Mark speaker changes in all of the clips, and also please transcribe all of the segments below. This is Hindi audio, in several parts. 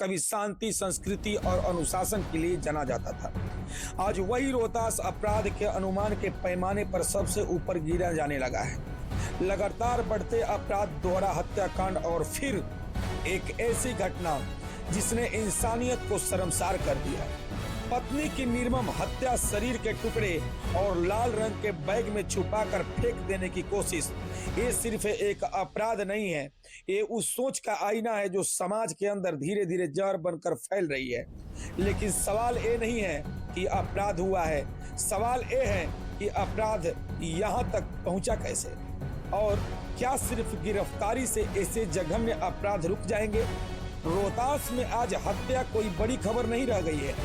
Speaker 1: कभी शांति, संस्कृति और अनुशासन के लिए जाना जाता था। आज वही रोहतास अपराध के अनुमान के पैमाने पर सबसे ऊपर गिरा जाने लगा है। लगातार बढ़ते अपराध, दोहरा हत्याकांड और फिर एक ऐसी घटना जिसने इंसानियत को शर्मसार कर दिया। पत्नी की निर्मम हत्या, शरीर के टुकड़े और लाल रंग के बैग में छुपाकर फेंक देने की कोशिश, ये सिर्फ एक अपराध नहीं है, ये उस सोच का आईना है जो समाज के अंदर धीरे धीरे जहर बनकर फैल रही है। लेकिन सवाल ये नहीं है कि अपराध हुआ है, सवाल ये है कि अपराध यहाँ तक पहुँचा कैसे, और क्या सिर्फ गिरफ्तारी से ऐसे जघन्य अपराध रुक जाएंगे? रोहतास में आज हत्या कोई बड़ी खबर नहीं रह गई है।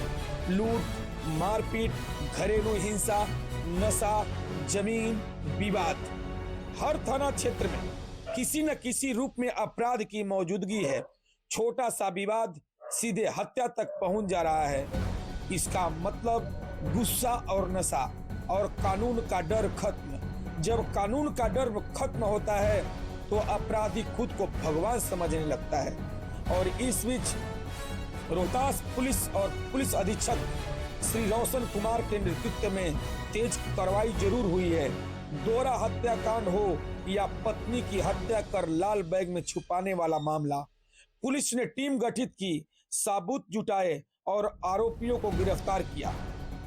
Speaker 1: लूट, मारपीट, घरेलू हिंसा, नशा, जमीन विवाद, हर थाना क्षेत्र में किसी न किसी रूप में अपराध की मौजूदगी है। छोटा सा विवाद सीधे हत्या तक पहुंच जा रहा है। इसका मतलब गुस्सा और नशा और कानून का डर खत्म। जब कानून का डर खत्म होता है तो अपराधी खुद को भगवान समझने लगता है। और इस बीच रोहतास पुलिस और पुलिस अधीक्षक श्री रोशन कुमार के नेतृत्व में तेज कार्रवाई जरूर हुई है। दोहरा हत्याकांड हो या पत्नी की हत्या कर लाल बैग में छुपाने वाला मामला, पुलिस ने टीम गठित की, सबूत जुटाए और आरोपियों को गिरफ्तार किया।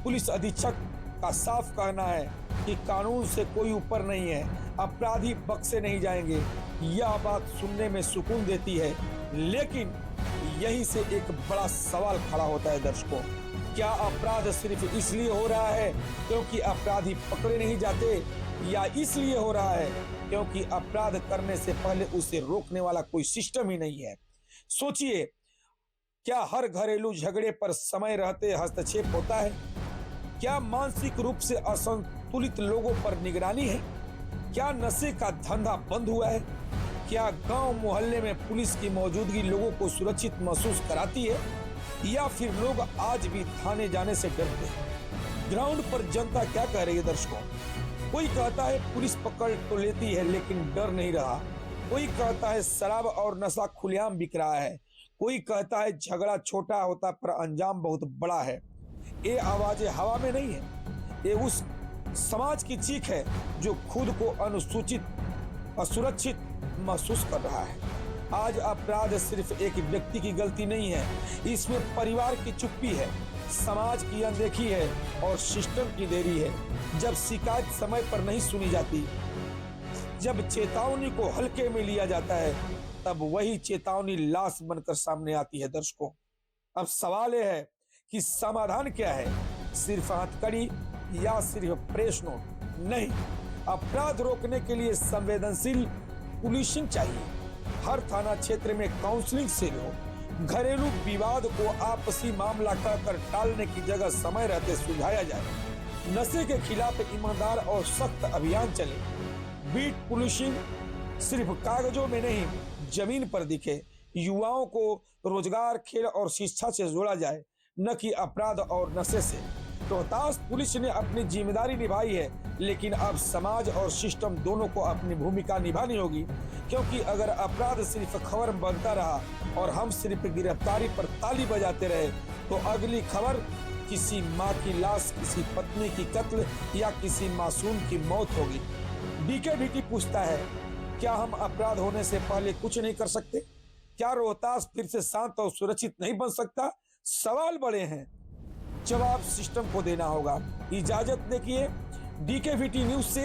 Speaker 1: पुलिस अधीक्षक का साफ कहना है कि कानून से कोई ऊपर नहीं है, अपराधी बख्शे नहीं जाएंगे। यह बात सुनने में सुकून देती है, लेकिन यहीं से एक बड़ा सवाल खड़ा होता है दर्शकों। क्या अपराध सिर्फ इसलिए हो रहा है क्योंकि अपराधी पकड़े नहीं जाते, या इसलिए हो रहा है क्योंकि अपराध करने से पहले उसे रोकने वाला कोई सिस्टम ही नहीं है? सोचिए, क्या हर घरेलू झगड़े पर समय रहते हस्तक्षेप होता है? क्या मानसिक रूप से असंतुलित लोगों पर निगरानी है? क्या नशे का धंधा बंद हुआ है? क्या गांव मोहल्ले में पुलिस की मौजूदगी लोगों को सुरक्षित महसूस कराती है, या फिर लोग आज भी थाने जाने से डरते हैं? ग्राउंड पर जनता क्या कह रही है दर्शकों? कोई कहता है पुलिस पकड़ तो लेती है लेकिन डर नहीं रहा। कोई कहता है शराब और नशा खुलेआम बिक रहा है। कोई कहता है झगड़ा छोटा होता पर अंजाम बहुत बड़ा है। ये आवाजें हवा में नहीं है, ये उस समाज की चीख है जो खुद को अनुसूचित, असुरक्षित महसूस कर रहा है। आज अपराध सिर्फ एक व्यक्ति की गलती नहीं है, इसमें परिवार की चुप्पी है, समाज की अनदेखी है और सिस्टम की देरी है। जब शिकायत समय पर नहीं सुनी जाती, जब चेतावनी को हल्के में लिया जाता है, तब वही चेतावनी लाश बनकर सामने आती है दर्शकों। अब सवाल यह है कि समाधान क्या है? सिर्फ हथकड़ी या सिर्फ प्रेस नोट? नहीं, अपराध रोकने के लिए संवेदनशील पुलिसिंग चाहिए। हर थाना क्षेत्र में काउंसलिंग सेल हो, घरेलू विवाद को आपसी मामला कहकर टालने की जगह समय रहते सुलझाया जाए। नशे के खिलाफ ईमानदार और सख्त अभियान चले। बीट पुलिसिंग सिर्फ कागजों में नहीं, जमीन पर दिखे। युवाओं को रोजगार, खेल और शिक्षा से जोड़ा जाए, न कि अपराध और नशे से। रोहतास पुलिस ने अपनी जिम्मेदारी निभाई है, लेकिन अब समाज और सिस्टम दोनों को अपनी भूमिका निभानी होगी, क्योंकि अगर अपराध सिर्फ खबर बनता रहा और हम सिर्फ गिरफ्तारी पर ताली बजाते रहे, तो अगली खबर किसी माँ की लाश, किसी पत्नी की कत्ल या किसी मासूम की मौत होगी। डीकेवीटी पूछता है, क्या हम अपराध होने से पहले कुछ नहीं कर सकते? क्या रोहतास फिर से शांत और सुरक्षित नहीं बन सकता? सवाल बड़े हैं, जवाब सिस्टम को देना होगा। इजाजत देखिए, डीकेवीटी न्यूज से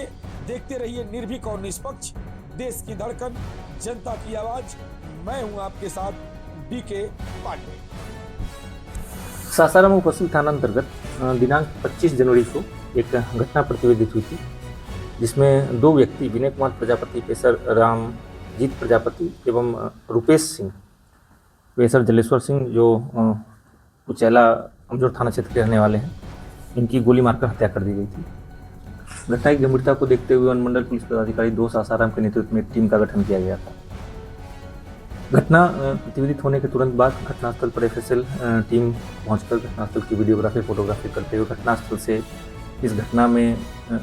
Speaker 1: देखते रहिए निर्भीक और निष्पक्ष, देश की धड़कन, जनता की आवाज। मैं हूं आपके साथ डीके पांडे।
Speaker 2: सासाराम उपस्थित थाना अंतर्गत दिनांक 25 जनवरी को एक घटना प्रतिवेदित हुई थी, जिसमें दो व्यक्ति, विनय कुमार प्रजापति पेशर रामजीत प्रजापति एवं रुपेश सिंह पेशर जलेश्वर सिंह, जो उचैला अमजोर थाना क्षेत्र के रहने वाले हैं, इनकी गोली मारकर हत्या कर दी गई थी। घटना की गंभीरता को देखते हुए अनुमंडल पुलिस पदाधिकारी 2 सासाराम के नेतृत्व में एक टीम का गठन किया गया था। घटना प्रतिवेदित होने के तुरंत बाद घटनास्थल पर एफएसएल टीम पहुंचकर घटनास्थल की वीडियोग्राफी, फोटोग्राफी करते हुए घटनास्थल से इस घटना में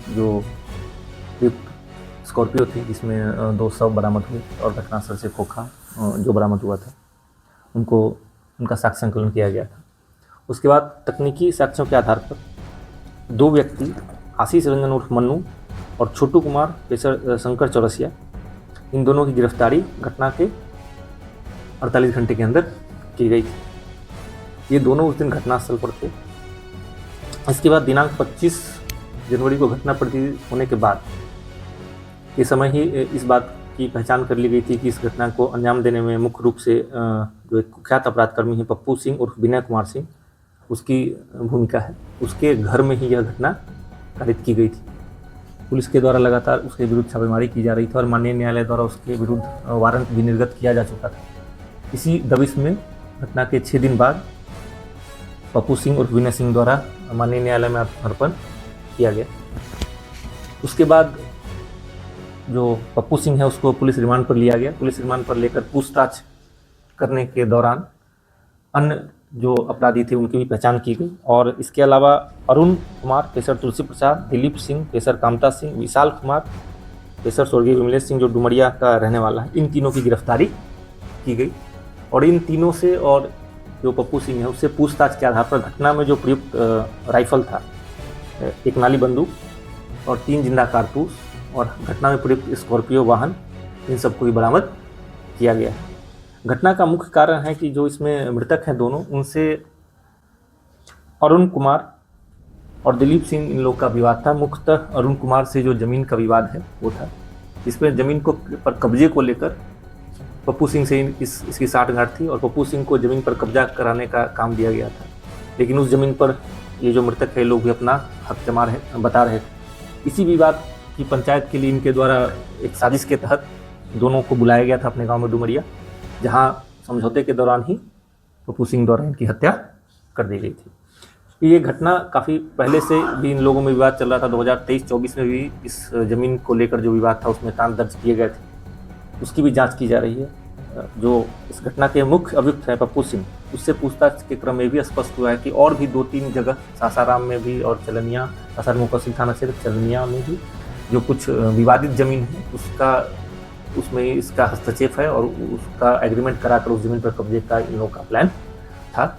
Speaker 2: जो स्कॉर्पियो थी, जिसमें 2 शव बरामद हुए, और घटनास्थल से खोखा जो बरामद हुआ था, उनको उनका साक्ष्य संकलन किया गया था। उसके बाद तकनीकी साक्ष्यों के आधार पर 2 व्यक्ति आशीष रंजन उर्फ मन्नू और छोटू कुमार पेशर शंकर चौरसिया, इन दोनों की गिरफ्तारी घटना के 48 घंटे के अंदर की गई थी। ये दोनों उस दिन घटनास्थल पर थे। इसके बाद दिनांक 25 जनवरी को घटना प्रतीत होने के बाद ये समय ही इस बात की पहचान कर ली गई थी कि इस घटना को अंजाम देने में मुख्य रूप से जो एक कुख्यात अपराधकर्मी है पप्पू सिंह उर्फ विनय कुमार सिंह, उसकी भूमिका है। उसके घर में ही यह घटना कारित की गई थी। पुलिस के द्वारा लगातार उसके विरुद्ध छापेमारी की जा रही थी और माननीय न्यायालय द्वारा उसके विरुद्ध वारंट भी निर्गत किया जा चुका था। इसी दबिश में घटना के 6 दिन बाद पप्पू सिंह उर्फ विनय सिंह द्वारा माननीय न्यायालय में आत्मसमर्पण किया गया। उसके बाद जो पप्पू सिंह है उसको पुलिस रिमांड पर लिया गया। पुलिस रिमांड पर लेकर पूछताछ करने के दौरान अन्य जो अपराधी थे उनकी भी पहचान की गई और इसके अलावा अरुण कुमार पेशर तुलसी प्रसाद, दिलीप सिंह पेशर कामता सिंह, विशाल कुमार पेशर स्वर्गीय विमलेश सिंह जो डुमरिया का रहने वाला है, इन तीनों की गिरफ्तारी की गई। और इन तीनों से और जो पप्पू सिंह है उससे पूछताछ के आधार पर घटना में जो प्रयुक्त राइफल था, एक नाली बंदूक और 3 जिंदा कारतूस और घटना में प्रयुक्त स्कॉर्पियो वाहन, इन सबको भी बरामद किया गया है। घटना का मुख्य कारण है कि जो इसमें मृतक हैं दोनों, उनसे अरुण कुमार और दिलीप सिंह इन लोग का विवाद था। मुख्यतः अरुण कुमार से जो ज़मीन का विवाद है वो था। इसमें ज़मीन को पर कब्जे को लेकर पप्पू सिंह से इसकी साठगांठ थी और पप्पू सिंह को ज़मीन पर कब्जा कराने का काम दिया गया था, लेकिन उस ज़मीन पर ये जो मृतक है लोग भी अपना हक बता रहे थे। इसी विवाद की पंचायत के लिए इनके द्वारा एक साजिश के तहत दोनों को बुलाया गया था अपने गांव में डुमरिया, जहां समझौते के दौरान ही पप्पू सिंह द्वारा इनकी हत्या कर दी गई थी। ये घटना काफ़ी पहले से भी इन लोगों में विवाद चल रहा था। 2023-24 में भी इस ज़मीन को लेकर जो विवाद था उसमें कांड दर्ज किए गए थे, उसकी भी जांच की जा रही है। जो इस घटना के मुख्य अभियुक्त है पप्पू सिंह, उससे पूछताछ के क्रम में भी स्पष्ट हुआ है कि और भी 2-3 जगह सासाराम में भी और चलनिया, सासाराम मुफस्सिल थाना क्षेत्र चलनिया में भी जो कुछ विवादित ज़मीन है उसमें इसका हस्तक्षेप है और उसका एग्रीमेंट कराकर उस ज़मीन पर कब्जे का इन लोगों का प्लान था।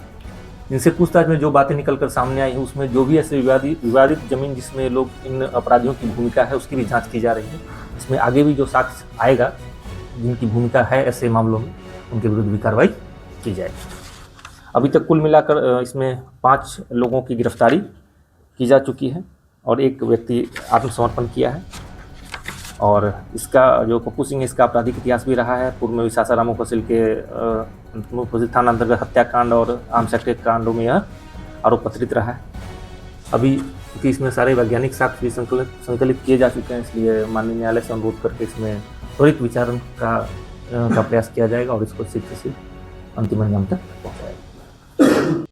Speaker 2: इनसे पूछताछ में जो बातें निकल कर सामने आई हैं उसमें जो भी ऐसे विवादित ज़मीन जिसमें लोग इन अपराधियों की भूमिका है उसकी भी जाँच की जा रही है। इसमें आगे भी जो साक्ष्य आएगा जिनकी भूमिका है ऐसे मामलों में, उनके विरुद्ध भी कार्रवाई की जाएगी। अभी तक कुल मिलाकर इसमें 5 लोगों की गिरफ्तारी की जा चुकी है और एक व्यक्ति आत्मसमर्पण किया है। और इसका जो पप्पू सिंह है इसका आपराधिक इतिहास भी रहा है। पूर्व में भी सासाराम मुफस्सिल के मुफस्सिल थाना अंतर्गत हत्याकांड और आर्म्स एक्ट के कांडों में यह आरोप पत्रित रहा है। अभी क्योंकि इसमें सारे वैज्ञानिक साक्ष्य भी संकलित किए जा चुके हैं, इसलिए माननीय न्यायालय से अनुरोध करके इसमें त्वरित विचारण का प्रयास किया जाएगा और इसको शीघ्र से अंतिम अंजाम तक पहुँचाया जाएगा।